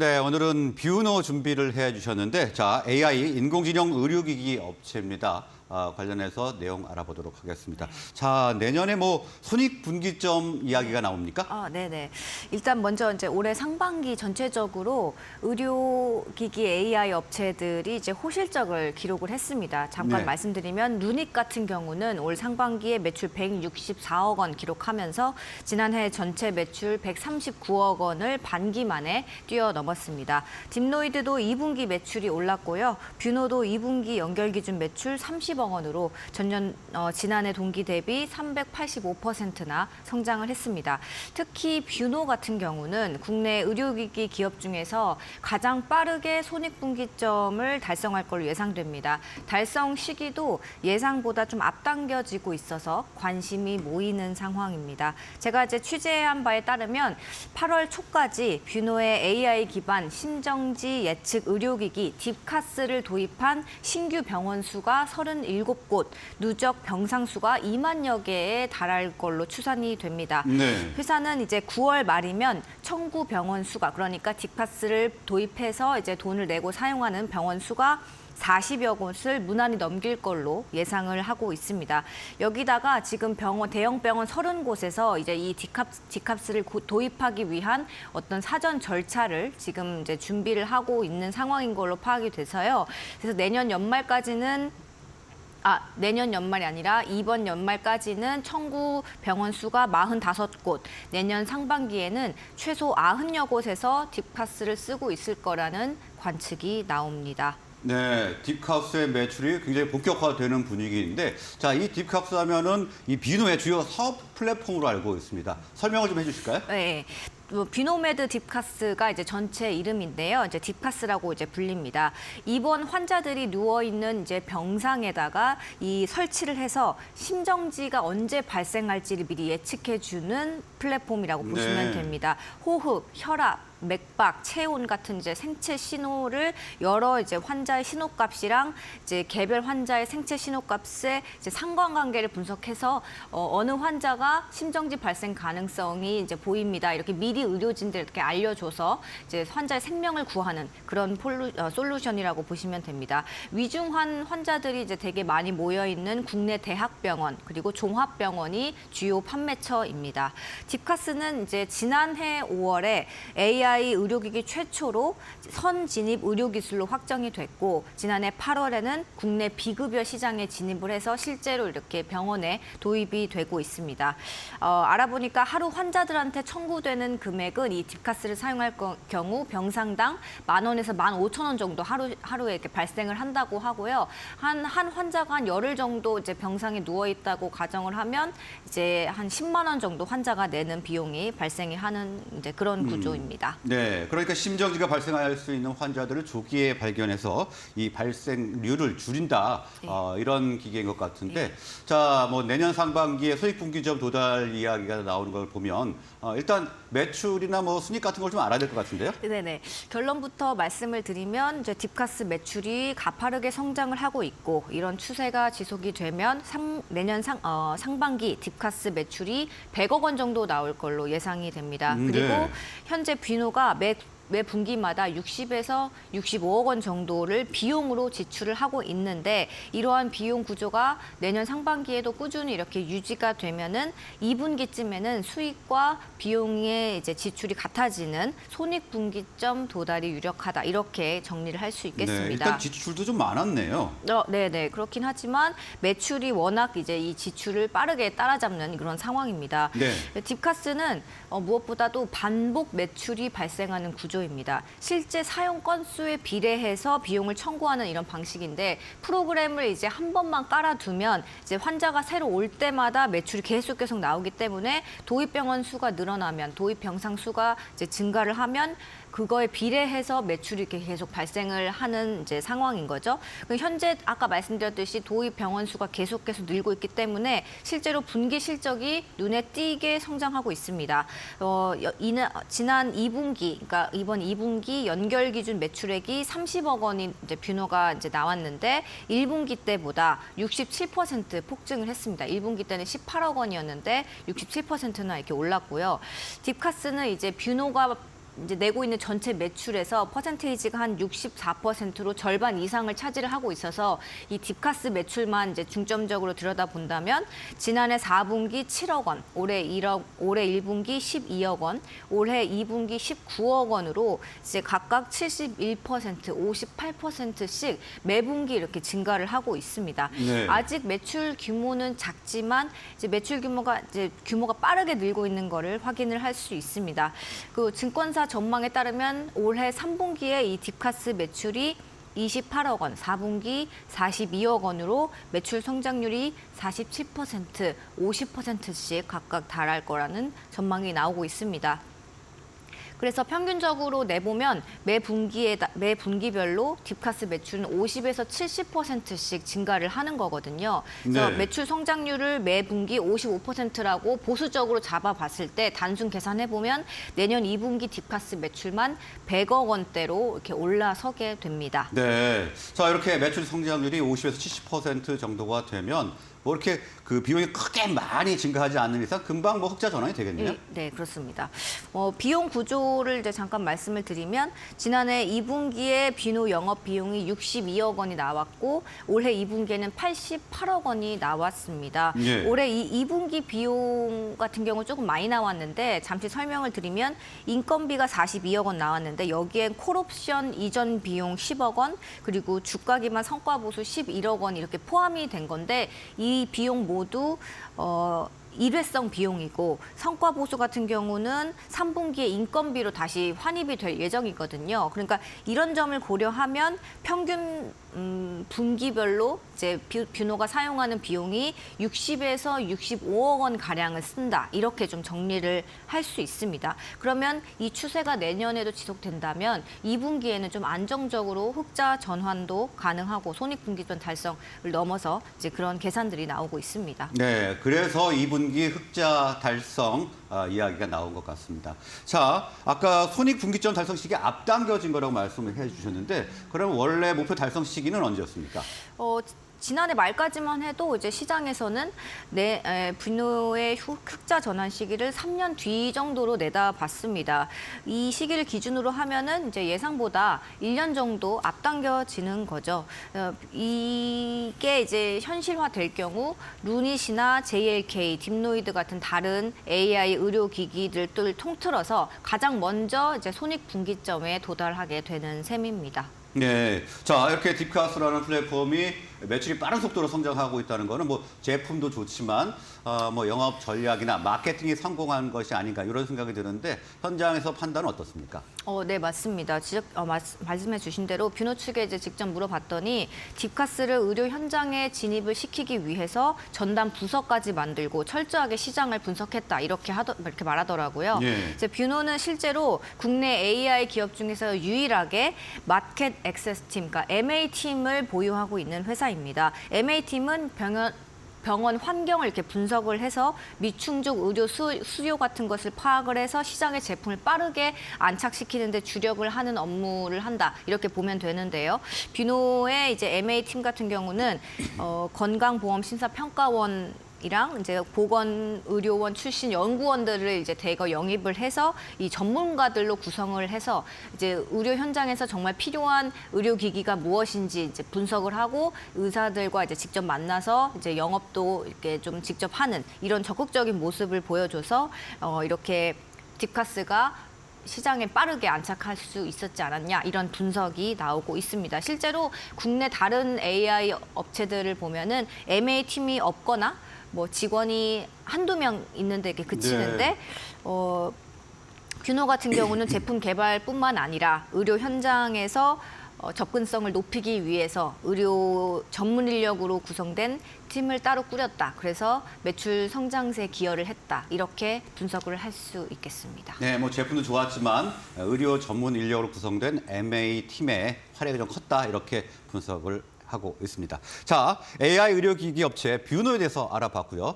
네, 오늘은 뷰노 준비를 해주셨는데, 자, AI 인공지능 의료기기 업체입니다. 관련해서 내용 알아보도록 하겠습니다. 자, 내년에 뭐 손익분기점 이야기가 나옵니까? 네네. 일단 먼저 이제 올해 상반기 전체적으로 의료기기 AI 업체들이 이제 호실적을 기록을 했습니다. 잠깐 네. 말씀드리면 누닉 같은 경우는 올 상반기에 매출 164억 원 기록하면서 지난해 전체 매출 139억 원을 반기 만에 뛰어넘었습니다. 딥노이드도 2분기 매출이 올랐고요. 뷰노도 2분기 연결 기준 매출 30억 원으로 지난해 동기 대비 385%나 성장을 했습니다. 특히 뷰노 같은 경우는 국내 의료기기 기업 중에서 가장 빠르게 손익분기점을 달성할 걸로 예상됩니다. 달성 시기도 예상보다 좀 앞당겨지고 있어서 관심이 모이는 상황입니다. 제가 이제 취재한 바에 따르면 8월 초까지 뷰노의 AI 기반 심정지 예측 의료기기 딥카스를 도입한 신규 병원 수가 37곳, 누적 병상 수가 2만여 개에 달할 걸로 추산이 됩니다. 네. 회사는 이제 9월 말이면 청구 병원 수가, 그러니까 딥카스를 도입해서 이제 돈을 내고 사용하는 병원 수가 40여 곳을 무난히 넘길 걸로 예상을 하고 있습니다. 여기다가 지금 대형 병원 30곳에서 이제 이 딥캅스를 도입하기 위한 어떤 사전 절차를 지금 이제 준비를 하고 있는 상황인 걸로 파악이 돼서요. 그래서 내년 연말이 아니라 이번 연말까지는 청구 병원 수가 45곳, 내년 상반기에는 최소 90여 곳에서 딥카스를 쓰고 있을 거라는 관측이 나옵니다. 네, 딥하우스의 매출이 굉장히 본격화되는 분위기인데, 자, 이 딥하우스 하면은 이 뷰노의 주요 사업 플랫폼으로 알고 있습니다. 설명을 좀 해주실까요? 네. 뷰노메드 딥카스가 이제 전체 이름인데요. 이제 딥카스라고 이제 불립니다. 입원 환자들이 누워 있는 이제 병상에다가 이 설치를 해서 심정지가 언제 발생할지를 미리 예측해 주는 플랫폼이라고 보시면 됩니다. 호흡, 혈압, 맥박, 체온 같은 이제 생체 신호를 여러 이제 환자의 신호값이랑 이제 개별 환자의 생체 신호값의 이제 상관관계를 분석해서 어느 환자가 심정지 발생 가능성이 이제 보입니다. 이렇게 미리 의료진들에게 알려줘서 이제 환자의 생명을 구하는 그런 솔루션이라고 보시면 됩니다. 위중한 환자들이 이제 되게 많이 모여 있는 국내 대학병원 그리고 종합병원이 주요 판매처입니다. 딥카스는 이제 지난해 5월에 AI 의료기기 최초로 선진입 의료기술로 확정이 됐고 지난해 8월에는 국내 비급여 시장에 진입을 해서 실제로 이렇게 병원에 도입이 되고 있습니다. 알아보니까 하루 환자들한테 청구되는 금액은 이 딥카스를 사용할 경우 병상당 10,000원에서 15,000원 정도 하루에 이렇게 발생을 한다고 하고요. 한 환자가 한 열흘 정도 이제 병상에 누워 있다고 가정을 하면 이제 한 10만 원 정도 환자가 내는 비용이 발생이 하는 이제 그런 구조입니다. 네, 그러니까 심정지가 발생할 수 있는 환자들을 조기에 발견해서 이 발생률을 줄인다. 이런 기계인 것 같은데, 자, 뭐 내년 상반기에 손익분기점 도달 이야기가 나오는 걸 보면 일단 매출이나 뭐 순익 같은 걸 좀 알아야 될 것 같은데요. 네네. 결론부터 말씀을 드리면 이제 딥카스 매출이 가파르게 성장을 하고 있고 이런 추세가 지속이 되면 내년 상반기 딥카스 매출이 100억 원 정도 나올 걸로 예상이 됩니다. 그리고 네. 현재 뷰노가 매 분기마다 60에서 65억 원 정도를 비용으로 지출을 하고 있는데 이러한 비용 구조가 내년 상반기에도 꾸준히 이렇게 유지가 되면은 2분기쯤에는 수익과 비용의 이제 지출이 같아지는 손익분기점 도달이 유력하다 이렇게 정리를 할 수 있겠습니다. 네, 일단 지출도 좀 많았네요. 네네. 그렇긴 하지만 매출이 워낙 이제 이 지출을 빠르게 따라잡는 그런 상황입니다. 네. 딥카스는 무엇보다도 반복 매출이 발생하는 구조입니다. 실제 사용 건수에 비례해서 비용을 청구하는 이런 방식인데 프로그램을 이제 한 번만 깔아두면 이제 환자가 새로 올 때마다 매출이 계속 나오기 때문에 도입 병원 수가 늘어나면 도입 병상 수가 이제 증가를 하면 그거에 비례해서 매출이 이렇게 계속 발생을 하는 이제 상황인 거죠. 현재 아까 말씀드렸듯이 도입 병원 수가 계속해서 늘고 있기 때문에 실제로 분기 실적이 눈에 띄게 성장하고 있습니다. 지난 2분기, 그러니까 이번 2분기 연결 기준 매출액이 30억 원이 이제 뷰노가 이제 나왔는데 1분기 때보다 67% 폭증을 했습니다. 1분기 때는 18억 원이었는데 67%나 이렇게 올랐고요. 딥카스는 이제 뷰노가 이제 내고 있는 전체 매출에서 퍼센테이지가 한 64%로 절반 이상을 차지를 하고 있어서 이 딥카스 매출만 이제 중점적으로 들여다본다면 지난해 4분기 7억 원, 올해 1분기 12억 원, 올해 2분기 19억 원으로 이제 각각 71%, 58%씩 매분기 이렇게 증가를 하고 있습니다. 네. 아직 매출 규모는 작지만 이제 매출 규모가 빠르게 늘고 있는 거를 확인을 할 수 있습니다. 그 증권사 전망에 따르면 올해 3분기에 이 딥카스 매출이 28억 원, 4분기 42억 원으로 매출 성장률이 47%, 50%씩 각각 달할 거라는 전망이 나오고 있습니다. 그래서 평균적으로 내보면 매 분기별로 딥카스 매출은 50에서 70%씩 증가를 하는 거거든요. 그래서 네. 매출 성장률을 매 분기 55%라고 보수적으로 잡아봤을 때 단순 계산해 보면 내년 2분기 딥카스 매출만 100억 원대로 이렇게 올라서게 됩니다. 네. 자, 이렇게 매출 성장률이 50에서 70% 정도가 되면 뭐 이렇게 그 비용이 크게 많이 증가하지 않는 이상 금방 뭐 흑자 전환이 되겠네요. 네, 그렇습니다. 비용 구조를 이제 잠깐 말씀을 드리면 지난해 2분기에 비노 영업 비용이 62억 원이 나왔고 올해 2분기에는 88억 원이 나왔습니다. 예. 올해 2분기 비용 같은 경우 조금 많이 나왔는데 잠시 설명을 드리면 인건비가 42억 원 나왔는데 여기엔 콜옵션 이전 비용 10억 원 그리고 주가 기반 성과 보수 11억 원 이렇게 포함이 된 건데 이 비용 모두 일회성 비용이고 성과 보수 같은 경우는 3분기에 인건비로 다시 환입이 될 예정이거든요. 그러니까 이런 점을 고려하면 평균 분기별로 이제 뷰노가 사용하는 비용이 60에서 65억 원 가량을 쓴다. 이렇게 좀 정리를 할 수 있습니다. 그러면 이 추세가 내년에도 지속된다면 2분기에는 좀 안정적으로 흑자 전환도 가능하고 손익분기점 달성을 넘어서 이제 그런 계산들이 나오고 있습니다. 네, 그래서 2분기 흑자 달성 이야기가 나온 것 같습니다. 자, 아까 손익분기점 달성 시기 앞당겨진 거라고 말씀을 해주셨는데 그럼 원래 목표 달성 시기는 언제였습니까? 지난해 말까지만 해도 이제 시장에서는 분노의 흑자 전환 시기를 3년 뒤 정도로 내다봤습니다. 이 시기를 기준으로 하면은 이제 예상보다 1년 정도 앞당겨지는 거죠. 이게 이제 현실화될 경우 루닛이나 JLK, 딥노이드 같은 다른 AI 의료 기기들을 통틀어서 가장 먼저 이제 손익 분기점에 도달하게 되는 셈입니다. 네, 자 이렇게 딥카스라는 플랫폼이 매출이 빠른 속도로 성장하고 있다는 거는 뭐 제품도 좋지만 뭐 영업 전략이나 마케팅이 성공한 것이 아닌가 이런 생각이 드는데 현장에서 판단은 어떻습니까? 네, 맞습니다. 말씀해 주신 대로 뷰노 측에 이제 직접 물어봤더니 딥카스를 의료 현장에 진입을 시키기 위해서 전담 부서까지 만들고 철저하게 시장을 분석했다 이렇게 말하더라고요. 예. 이제 뷰노는 실제로 국내 AI 기업 중에서 유일하게 마켓 액세스 팀, 그러니까 MA 팀을 보유하고 있는 회사입니다. MA 팀은 병원 환경을 이렇게 분석을 해서 미충족 의료 수요 같은 것을 파악을 해서 시장에 제품을 빠르게 안착시키는 데 주력을 하는 업무를 한다. 이렇게 보면 되는데요. 뷰노의 이제 MA 팀 같은 경우는 건강보험심사평가원 이랑 이제 보건의료원 출신 연구원들을 이제 대거 영입을 해서 이 전문가들로 구성을 해서 이제 의료 현장에서 정말 필요한 의료기기가 무엇인지 이제 분석을 하고 의사들과 이제 직접 만나서 이제 영업도 이렇게 좀 직접 하는 이런 적극적인 모습을 보여줘서 이렇게 딥카스가 시장에 빠르게 안착할 수 있었지 않았냐 이런 분석이 나오고 있습니다. 실제로 국내 다른 AI 업체들을 보면은 MA 팀이 없거나 뭐 직원이 한두 명 있는데 이렇게 그치는데 네. 뷰노 같은 경우는 제품 개발뿐만 아니라 의료 현장에서 접근성을 높이기 위해서 의료 전문 인력으로 구성된 팀을 따로 꾸렸다. 그래서 매출 성장세에 기여를 했다. 이렇게 분석을 할 수 있겠습니다. 네, 뭐 제품도 좋았지만 의료 전문 인력으로 구성된 MA 팀의 활약이 좀 컸다 이렇게 분석을 하고 있습니다. 자, AI 의료기기 업체 뷰노에 대해서 알아봤고요.